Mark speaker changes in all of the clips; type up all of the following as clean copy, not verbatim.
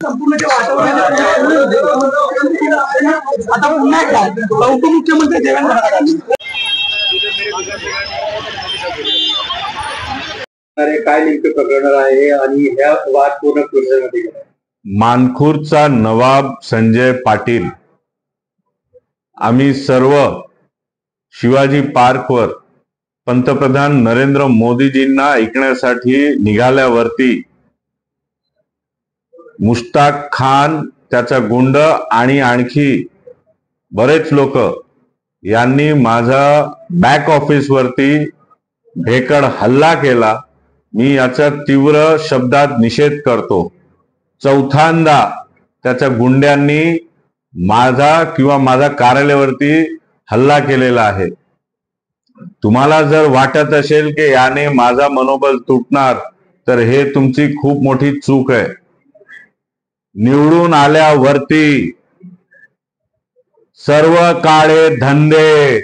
Speaker 1: संपूर्ण जे वातावरण आता पुन्हा एकदा उपमुख्यमंत्री देवेंद्र फडणवीस
Speaker 2: काय नेमकं प्रकरण आहे आणि ह्या वाद पूर्ण परिसरामध्ये
Speaker 3: मानखुर्दचा नवाब संजय पाटील आम्ही सर्व शिवाजी पार्कवर पंतप्रधान नरेंद्र मोदीजींना ऐकण्यासाठी निघाल्यावरती मुश्ताक खान, त्याचा गुंड आणि आणखी बरेच लोक यांनी माझा बॅक ऑफिस वरती भेकड हल्ला केला। मी याचा तीव्र शब्दात निषेध करतो। चौथ्यांदा त्याच्या गुंड्यांनी माझा कार्यालयावरती हल्ला केलेला आहे। तुम्हाला जर वाटत असेल की याने माझा मनोबल तुटणार तर हे तुमची खूप मोठी चूक आहे। निवडून आल्यावरती सर्व काळे धंदे,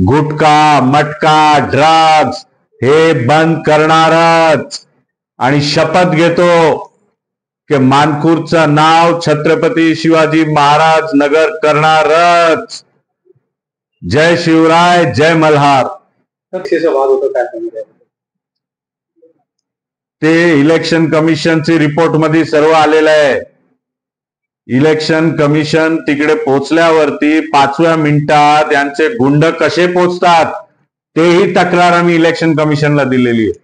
Speaker 3: गुटखा, मटका, ड्रग्ज हे बंद करणारच आणि शपथ घेतो की मानखुर्दचं नाव छत्रपती शिवाजी महाराज नगर करणारच। जय शिवराय, जय मल्हार।
Speaker 2: वाद होता काय
Speaker 3: ते इलेक्शन कमिशनची रिपोर्ट मध्ये सर्व आलेलं आहे। इलेक्शन कमिशन तिकडे पोहोचल्यावरती 5व्या मिनिटात यांचे गुंड कसे पोहोचतात तेही तक्रार आम्ही इलेक्शन कमिशनला दिलेली आहे।